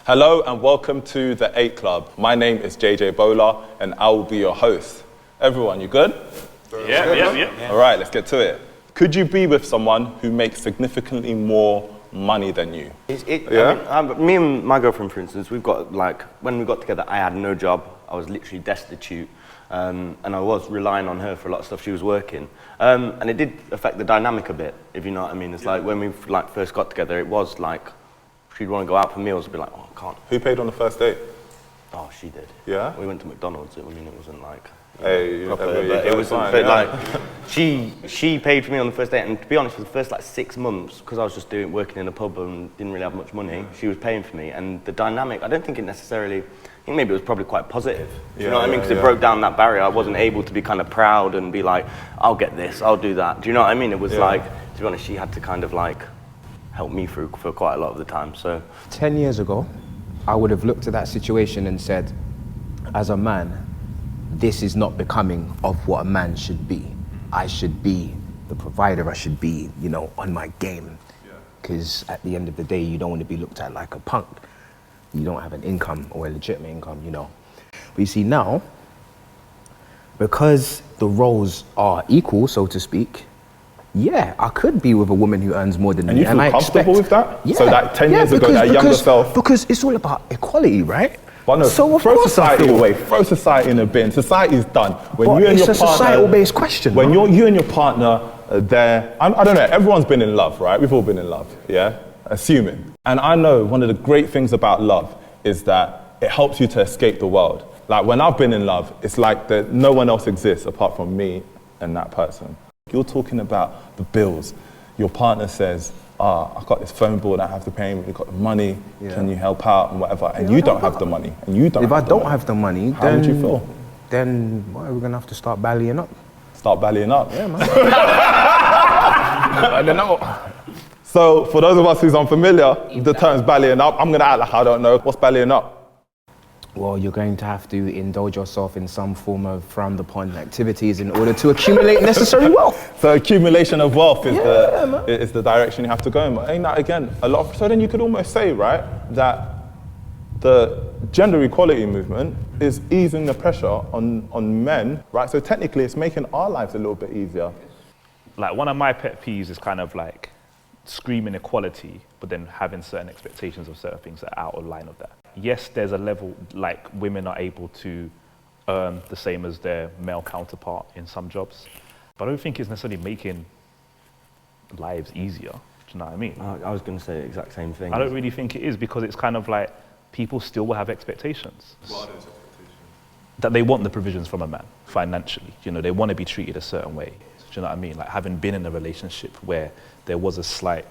Hello and welcome to the 8 Club. My name is JJ Bola and I will be your host. Everyone, you good? Yeah. All right, let's get to it. Could you be with someone who makes significantly more money than you? Me and my girlfriend, for instance, we've got when we got together, I had no job. I was literally destitute. And I was relying on her for a lot of stuff. She was working. And it did affect the dynamic a bit, if you know what I mean. It's like when we first got together, it was like, she'd want to go out for meals, I'd be like, oh, I can't. Who paid on the first date? Oh, she did. Yeah? We went to McDonald's. I mean, it wasn't like... Hey, proper, but it was she paid for me on the first date, and to be honest, for the first 6 months, because I was just working in a pub and didn't really have much money, she was paying for me, and the dynamic, I don't think it necessarily, I think maybe it was probably quite positive. You know what I mean? Because it broke down that barrier. I wasn't able to be kind of proud and be like, I'll get this, I'll do that. Do you know what I mean? It was to be honest, she had to kind of help me through for quite a lot of the time. So 10 years ago, I would have looked at that situation and said, as a man, this is not becoming of what a man should be. I should be the provider, I should be, on my game. Because at the end of the day, you don't want to be looked at like a punk. You don't have an income or a legitimate income, But you see now, because the roles are equal, so to speak, I could be with a woman who earns more than me. And you feel comfortable with that? Yeah. So that 10 years ago, that younger self... Because it's all about equality, right? But no, so throw society away. Throw society in a bin. Society's done. When it's a societal-based question. When you and your partner are there, I don't know, everyone's been in love, right? We've all been in love, yeah? Assuming. And I know one of the great things about love is that it helps you to escape the world. Like when I've been in love, it's like that no one else exists apart from me and that person. You're talking about the bills. Your partner says, I've got this phone bill that I have to pay, we've got the money, can you help out and whatever, and you don't have the money, and you don't If I don't have the money, how would you feel? Then we're gonna have to start ballying up. Start ballying up? Yeah, man. I don't know. So for those of us who's unfamiliar, the term's ballying up, I'm gonna act like I don't know. What's ballying up? Well, you're going to have to indulge yourself in some form of frowned upon activities in order to accumulate necessary wealth. So accumulation of wealth is the direction you have to go in. But ain't that, again, a lot of, so then you could almost say, right, that the gender equality movement is easing the pressure on men, right? So technically it's making our lives a little bit easier. Like one of my pet peeves is kind of like screaming equality, but then having certain expectations of certain things that are out of line of that. Yes, there's a level, like women are able to earn the same as their male counterpart in some jobs, but I don't think it's necessarily making lives easier. Do you know what I mean? I was going to say the exact same thing. I don't really think it is, because it's kind of like people still will have expectations. What are those expectations? That they want the provisions from a man financially. They want to be treated a certain way. Do you know what I mean? Like having been in a relationship where there was a slight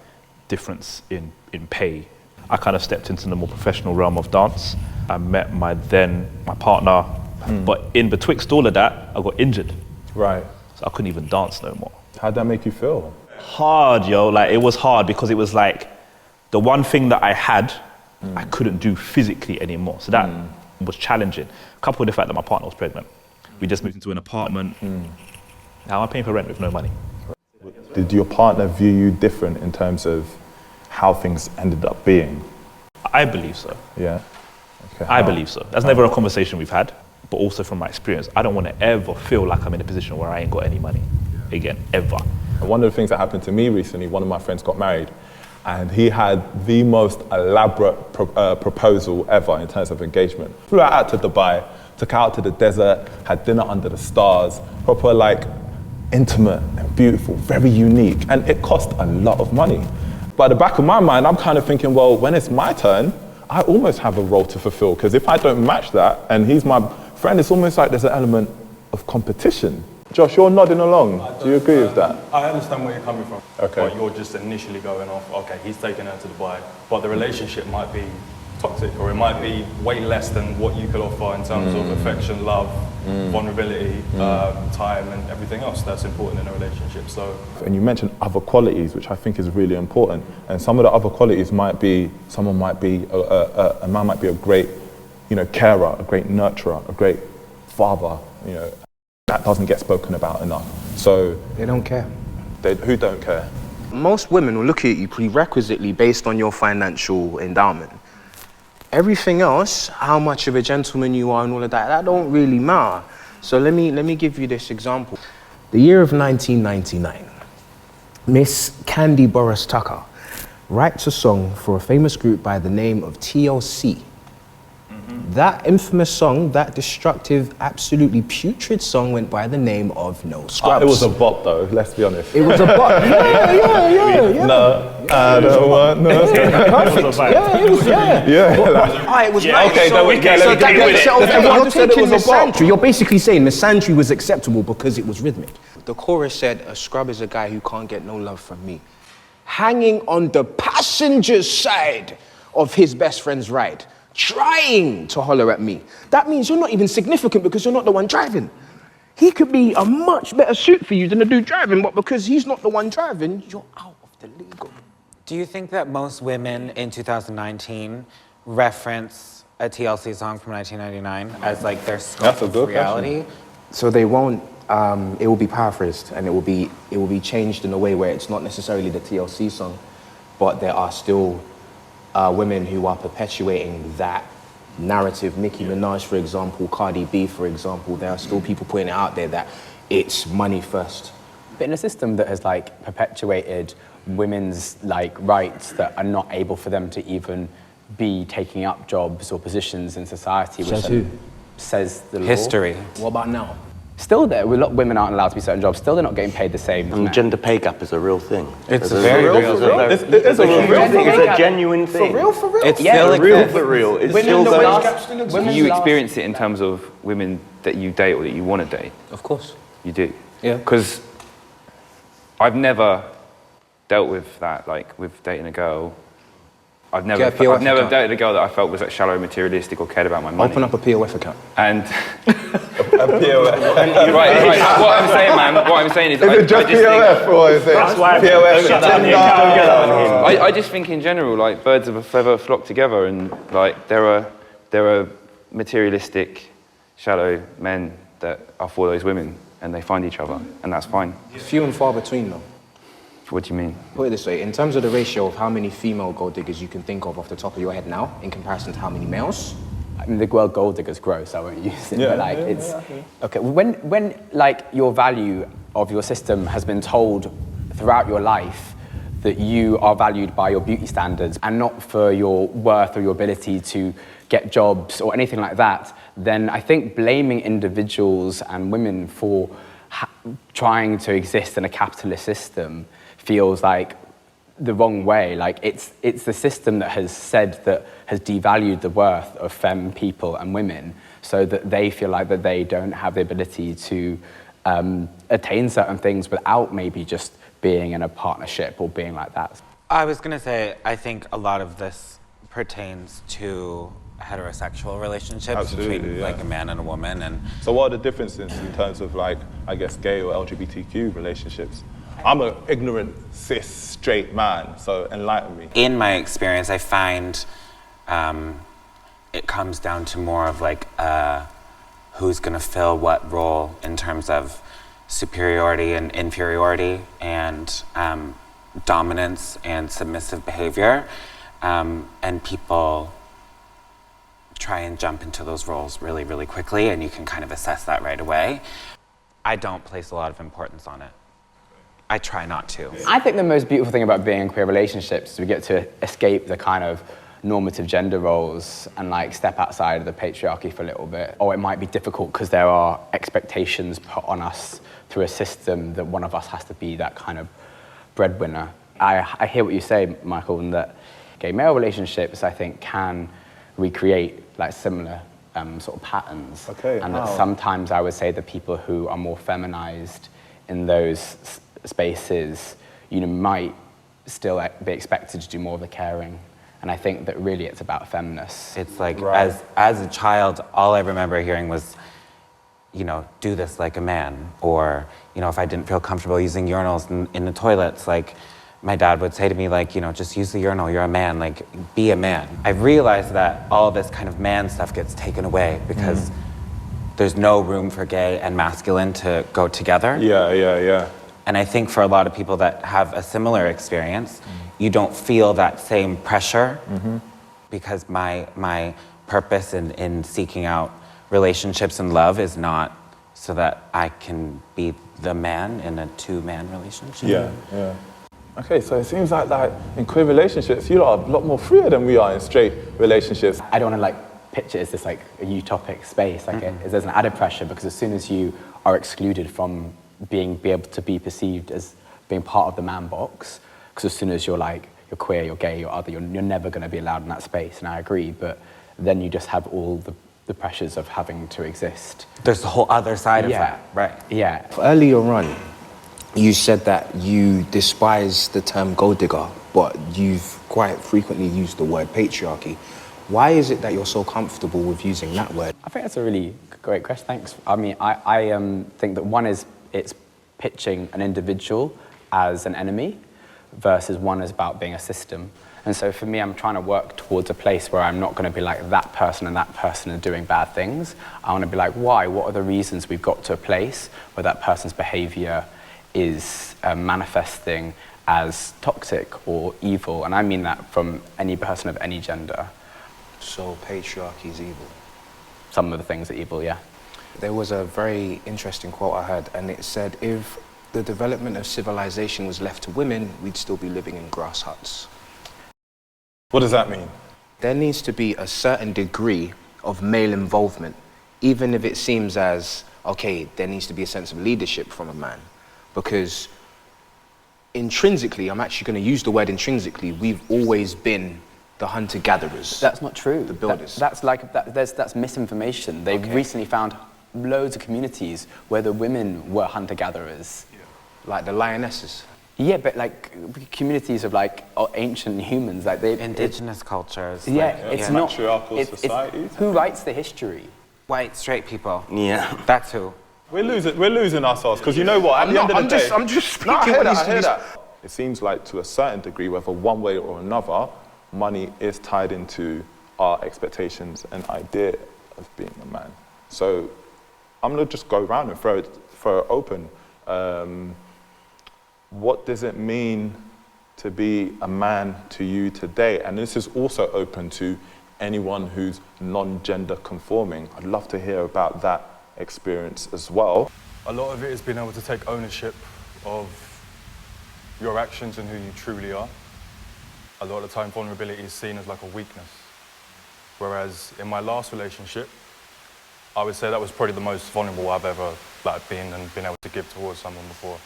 difference in pay, I kind of stepped into the more professional realm of dance. I met my partner, but in betwixt all of that, I got injured. Right. So I couldn't even dance no more. How'd that make you feel? Hard, yo. Like it was hard because it was like the one thing that I had, I couldn't do physically anymore. So that was challenging. Coupled with the fact that my partner was pregnant. We just moved into an apartment. Now I'm paying for rent with no money. Did your partner view you different in terms of how things ended up being? I believe so. Yeah? Okay. I believe so. That's never a conversation we've had, but also from my experience, I don't want to ever feel like I'm in a position where I ain't got any money again, ever. And one of the things that happened to me recently, one of my friends got married, and he had the most elaborate proposal ever in terms of engagement. Flew out to Dubai, took her out to the desert, had dinner under the stars, proper intimate and beautiful, very unique, and it cost a lot of money. But at the back of my mind, I'm kind of thinking, well, when it's my turn, I almost have a role to fulfill, because if I don't match that, and he's my friend, it's almost like there's an element of competition. Josh, you're nodding along. Do you agree with that? I understand where you're coming from. Okay. But you're just initially going off, okay, he's taking her to Dubai, but the relationship might be toxic, or it might be way less than what you could offer in terms of affection, love, vulnerability, time, and everything else that's important in a relationship. So, and you mentioned other qualities, which I think is really important. And some of the other qualities might be, a man might be a great, carer, a great nurturer, a great father. That doesn't get spoken about enough. So they don't care. Who don't care? Most women will look at you prerequisitely based on your financial endowment. Everything else, how much of a gentleman you are and all of that, that don't really matter. So let me give you this example. The year of 1999, Miss Candy Boris Tucker writes a song for a famous group by the name of TLC. That infamous song, that destructive, absolutely putrid song went by the name of No Scrubs. It was a bop though, let's be honest. It was a bop. Yeah. No, I don't want no. Perfect. Yeah, it was, yeah. It was nice. Okay, so I just said it was a bop. You're basically saying misandry was acceptable because it was rhythmic. The chorus said, a scrub is a guy who can't get no love from me. Hanging on the passenger side of his best friend's ride, trying to holler at me. That means you're not even significant because you're not the one driving. He could be a much better suit for you than the dude driving, but because he's not the one driving, you're out of the legal. Do you think that most women in 2019 reference a TLC song from 1999 as like their scope of reality? So they won't, it will be paraphrased and it will be changed in a way where it's not necessarily the TLC song, but there are still women who are perpetuating that narrative. Nicki Minaj, for example, Cardi B, for example, there are still people putting it out there that it's money first. But in a system that has like perpetuated women's like rights that are not able for them to even be taking up jobs or positions in society, Says who? Says the law. History. What about now? Still there, a lot of women aren't allowed to be certain jobs, still they're not getting paid the same. And the gender pay gap is a real thing. It's a very real thing. It's a real thing. It's a genuine thing. For real? It's Yeah, still For real. It's still going. Do you experience it in terms of women that you date or that you want to date? Of course. You do? Yeah. Because I've never dealt with that, like with dating a girl. I've never dated a girl that I felt was like shallow, materialistic, or cared about my money. Open up a POF account. And right. What I'm saying is, Is it just POF or is it POF? I just think in general, like birds of a feather flock together, and like there are materialistic, shallow men that are for those women, and they find each other, and that's fine. Few and far between though. What do you mean? Put it this way, in terms of the ratio of how many female gold diggers you can think of off the top of your head now, in comparison to how many males? I mean, the word gold digger's gross, I won't use it, but like okay, when like your value of your system has been told throughout your life that you are valued by your beauty standards and not for your worth or your ability to get jobs or anything like that, then I think blaming individuals and women for trying to exist in a capitalist system feels like the wrong way. Like it's the system that has said that has devalued the worth of femme people and women so that they feel like that they don't have the ability to attain certain things without maybe just being in a partnership or being like that. I was gonna say, I think a lot of this pertains to heterosexual relationships between like a man and a woman. And so what are the differences in terms of like, I guess, gay or LGBTQ relationships? I'm an ignorant, cis, straight man, so enlighten me. in my experience, I find it comes down to more of like who's gonna fill what role in terms of superiority and inferiority and dominance and submissive behavior, and people try and jump into those roles really, really quickly, and you can kind of assess that right away. I don't place a lot of importance on it. I try not to. I think the most beautiful thing about being in queer relationships is we get to escape the kind of normative gender roles and like step outside of the patriarchy for a little bit. Or it might be difficult because there are expectations put on us through a system that one of us has to be that kind of breadwinner. I hear what you say, Michael, and that gay-male relationships, I think, can recreate like similar sort of patterns. Okay. And that sometimes I would say the people who are more feminized in those spaces, you know, might still be expected to do more of the caring. And I think that really it's about feminists. It's like, as a child, all I remember hearing was, you know, do this like a man. Or, you know, if I didn't feel comfortable using urinals in the toilets, like, my dad would say to me, like, you know, just use the urinal, you're a man, like, be a man. I realized that all this kind of man stuff gets taken away because there's no room for gay and masculine to go together. Yeah. And I think for a lot of people that have a similar experience, you don't feel that same pressure because my purpose in seeking out relationships and love is not so that I can be the man in a two-man relationship. Yeah. Okay, so it seems like in queer relationships, you are a lot more freer than we are in straight relationships. I don't want to picture it as this a utopic space. There's an added pressure because as soon as you are excluded from be able to be perceived as being part of the man box, because as soon as you're queer, you're gay, you're other, you're never going to be allowed in that space. And I agree, but then you just have all the pressures of having to exist. There's the whole other side of that, right? Yeah. Earlier on, you said that you despise the term gold digger, but you've quite frequently used the word patriarchy. Why is it that you're so comfortable with using that word? I think that's a really great question, thanks. I mean, I think that one is it's pitching an individual as an enemy versus one is about being a system. And so for me, I'm trying to work towards a place where I'm not going to be like that person and that person are doing bad things. I want to be like, why? What are the reasons we've got to a place where that person's behavior is manifesting as toxic or evil? And I mean that from any person of any gender. So patriarchy is evil? Some of the things are evil, yeah. There was a very interesting quote I heard, and it said, if the development of civilization was left to women, we'd still be living in grass huts. What does that mean? There needs to be a certain degree of male involvement, even if it seems as, okay, there needs to be a sense of leadership from a man. Because intrinsically, I'm actually going to use the word intrinsically, we've always been the hunter-gatherers. That's not true. The builders. That's misinformation. They've recently found loads of communities where the women were hunter-gatherers. Yeah. Like the lionesses. Yeah, but communities of ancient humans, indigenous cultures. Yeah, it's not matriarchal societies. Who writes the history? White straight people. Yeah. That's who. We're losing ourselves, because you know what? At the end of the day, I'm just speaking I hear what that. It seems like to a certain degree, whether one way or another, money is tied into our expectations and idea of being a man. So I'm gonna just go around and throw it open. What does it mean to be a man to you today? And this is also open to anyone who's non-gender conforming. I'd love to hear about that experience as well. A lot of it is being able to take ownership of your actions and who you truly are. A lot of the time, vulnerability is seen as a weakness. Whereas in my last relationship, I would say that was probably the most vulnerable I've ever been and been able to give towards someone before.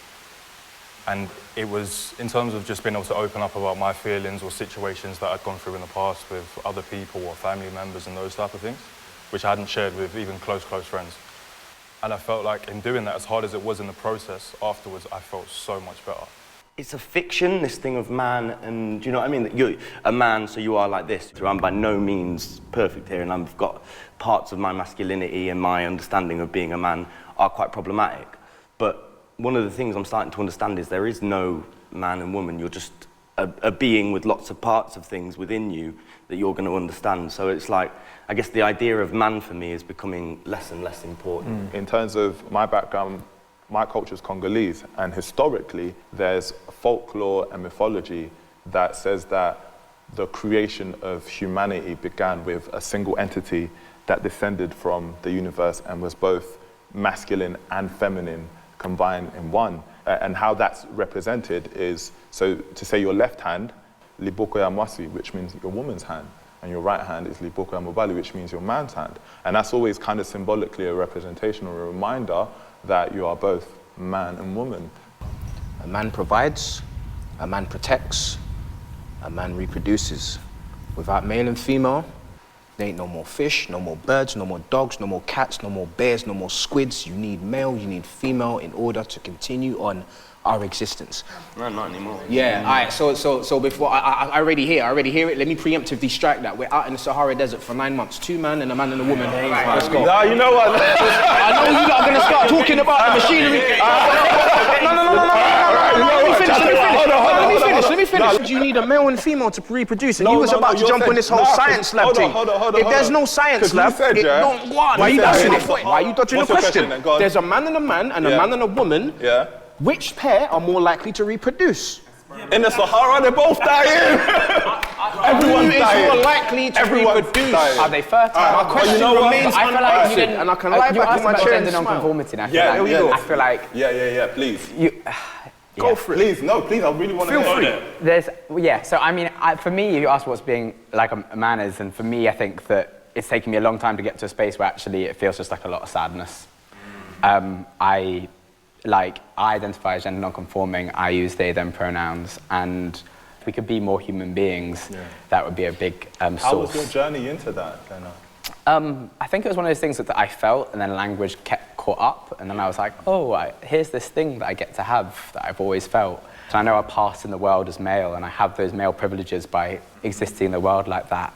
And it was in terms of just being able to open up about my feelings or situations that I'd gone through in the past with other people or family members and those type of things, which I hadn't shared with even close friends. And I felt like in doing that, as hard as it was in the process, afterwards I felt so much better. It's a fiction, this thing of man, and do you know what I mean? That you're a man, so you are like this. I'm by no means perfect here, and I've got parts of my masculinity and my understanding of being a man are quite problematic. But one of the things I'm starting to understand is there is no man and woman. You're just a being with lots of parts of things within you that you're going to understand. So it's I guess the idea of man for me is becoming less and less important. In terms of my background, my culture is Congolese, and historically there's folklore and mythology that says that the creation of humanity began with a single entity that descended from the universe and was both masculine and feminine combined in one. And how that's represented is, so to say your left hand, liboko ya mwasi, which means your woman's hand, and your right hand is liboko ya mobali, which means your man's hand. And that's always kind of symbolically a representation or a reminder that you are both man and woman. A man provides, a man protects, a man reproduces. Without male and female, there ain't no more fish, no more birds, no more dogs, no more cats, no more bears, no more squids. You need male, you need female in order to continue on our existence. No, not anymore. Yeah, all right, so before, I already hear it. Let me preemptively strike that. We're out in the Sahara Desert for 9 months. 2 men and a man and a woman. Right, let's go. No, you know what? I know you lot are going to start talking about the machinery. Let me finish. Do you need a male and female to reproduce? And you was about to jump on this whole science lab thing. If there's no science lab, it don't go on. Why are you dodging it? Why are you dodging the question? There's a man and a man and a man and a woman. Yeah. Which pair are more likely to reproduce? In the Sahara, they're both dying. Everyone's dying. dying. more likely to Everyone's reproduce. dying. Are they fertile? My question remains I feel like you didn't. and I can lie you back asked in my about chair gender and smile. non-conformity, and I feel Yeah, like, here we go. I feel like Yeah, please. you. Go for it. Please, no, please, I really want to hear it. There's, so I mean, for me, you asked what's being like a man is, and for me, I think that it's taken me a long time to get to a space where actually it feels just like a lot of sadness. I identify as gender non-conforming, I use they, them pronouns, and if we could be more human beings, that would be a big source. How was your journey into that, then? I think it was one of those things that I felt, and then language kept caught up, and then I was like, here's this thing that I get to have that I've always felt. So I know I pass in the world as male, and I have those male privileges by existing in the world like that,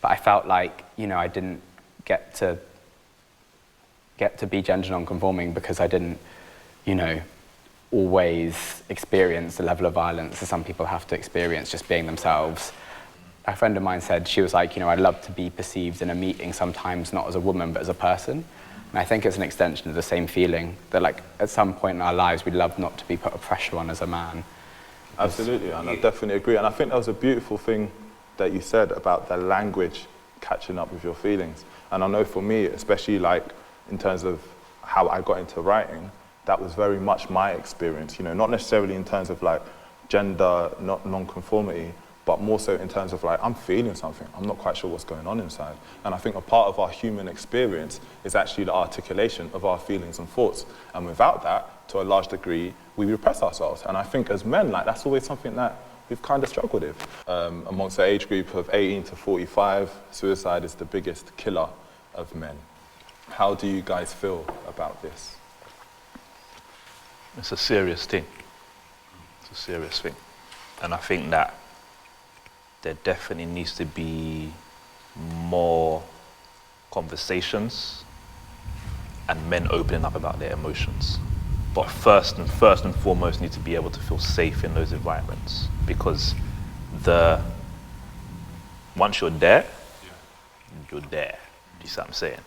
but I felt like, I didn't get to be gender non-conforming because I didn't, always experience the level of violence that some people have to experience just being themselves. A friend of mine said, she was like, I'd love to be perceived in a meeting sometimes not as a woman but as a person. And I think it's an extension of the same feeling that like at some point in our lives we'd love not to be put a pressure on as a man. Absolutely, and I definitely agree. And I think that was a beautiful thing that you said about the language catching up with your feelings. And I know for me, especially like in terms of how I got into writing, that was very much my experience, not necessarily in terms of like gender non-conformity, but more so in terms of like, I'm feeling something, I'm not quite sure what's going on inside. And I think a part of our human experience is actually the articulation of our feelings and thoughts. And without that, to a large degree, we repress ourselves. And I think as men, like that's always something that we've kind of struggled with. Amongst the age group of 18 to 45, suicide is the biggest killer of men. How do you guys feel about this? It's a serious thing. It's a serious thing. And I think that there definitely needs to be more conversations and men opening up about their emotions. But first and foremost, need to be able to feel safe in those environments, because once you're there, you're there. Do you see what I'm saying?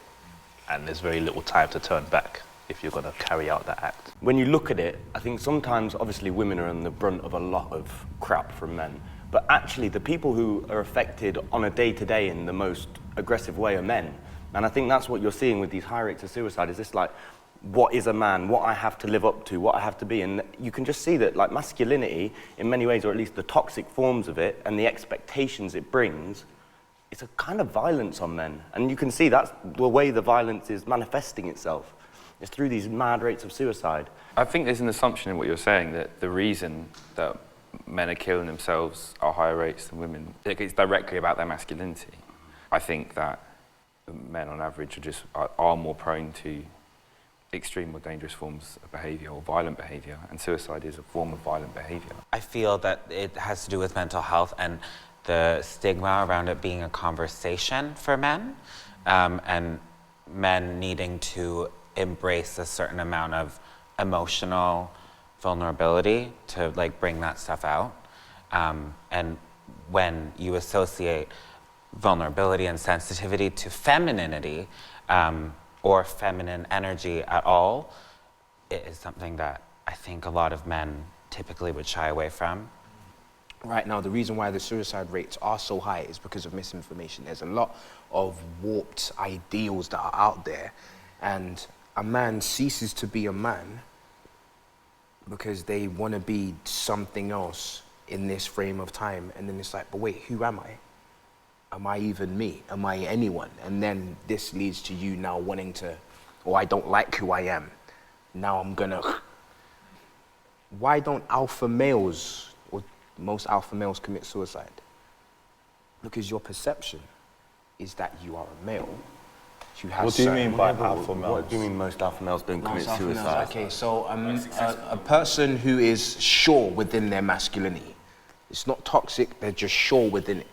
And there's very little time to turn back if you're going to carry out that act. When you look at it, I think sometimes, obviously, women are on the brunt of a lot of crap from men. But actually, the people who are affected on a day-to-day in the most aggressive way are men. And I think that's what you're seeing with these high rates of suicide, is this like, what is a man, what I have to live up to, what I have to be. And you can just see that like masculinity, in many ways, or at least the toxic forms of it and the expectations it brings, it's a kind of violence on men. And you can see that's the way the violence is manifesting itself. It's through these mad rates of suicide. I think there's an assumption in what you're saying that the reason that men are killing themselves at higher rates than women, it's directly about their masculinity. I think that men on average are more prone to extreme or dangerous forms of behaviour or violent behaviour, and suicide is a form of violent behaviour. I feel that it has to do with mental health and the stigma around it being a conversation for men, and men needing to embrace a certain amount of emotional vulnerability to like bring that stuff out. And when you associate vulnerability and sensitivity to femininity, or feminine energy at all, it is something that I think a lot of men typically would shy away from. Right now, the reason why the suicide rates are so high is because of misinformation. There's a lot of warped ideals that are out there, and a man ceases to be a man because they want to be something else in this frame of time. And then it's like, but wait, who am I? Am I even me? Am I anyone? And then this leads to you now wanting to, I don't like who I am. Now I'm gonna. Why don't alpha males, or most alpha males, commit suicide? Because your perception is that you are a male. What do you mean by alpha males? What do you mean most alpha males don't commit suicide? Okay, so a person who is sure within their masculinity. It's not toxic, they're just sure within it.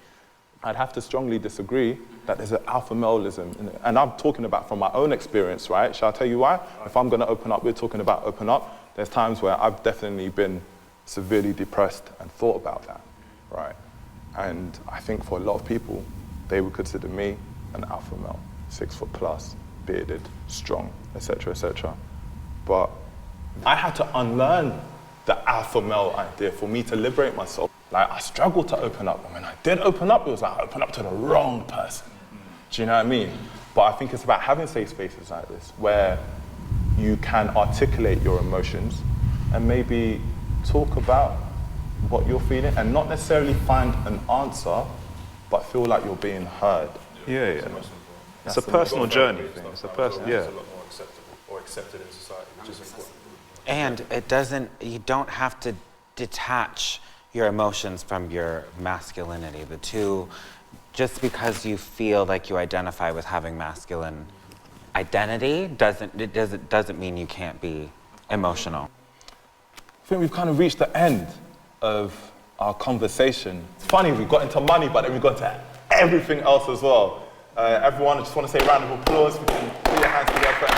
I'd have to strongly disagree that there's an alpha maleism in it. And I'm talking about from my own experience, right? Shall I tell you why? If I'm gonna open up, we're talking about open up, there's times where I've definitely been severely depressed and thought about that, right? And I think for a lot of people, they would consider me an alpha male, 6 foot plus, bearded, strong, etc., etc. But I had to unlearn the alpha male idea for me to liberate myself. Like, I struggled to open up, and when I did open up, it was like I opened up to the wrong person. Do you know what I mean? But I think it's about having safe spaces like this, where you can articulate your emotions and maybe talk about what you're feeling, and not necessarily find an answer, but feel like you're being heard. Yeah. It's a personal journey thing. It's a personal, It's a lot more acceptable or accepted in society, which is important. And you don't have to detach your emotions from your masculinity. The two, just because you feel like you identify with having masculine identity doesn't mean you can't be emotional. I think we've kind of reached the end of our conversation. It's funny, we got into money, but then we got into everything else as well. Everyone, I just want to say a round of applause. We can put your hands together for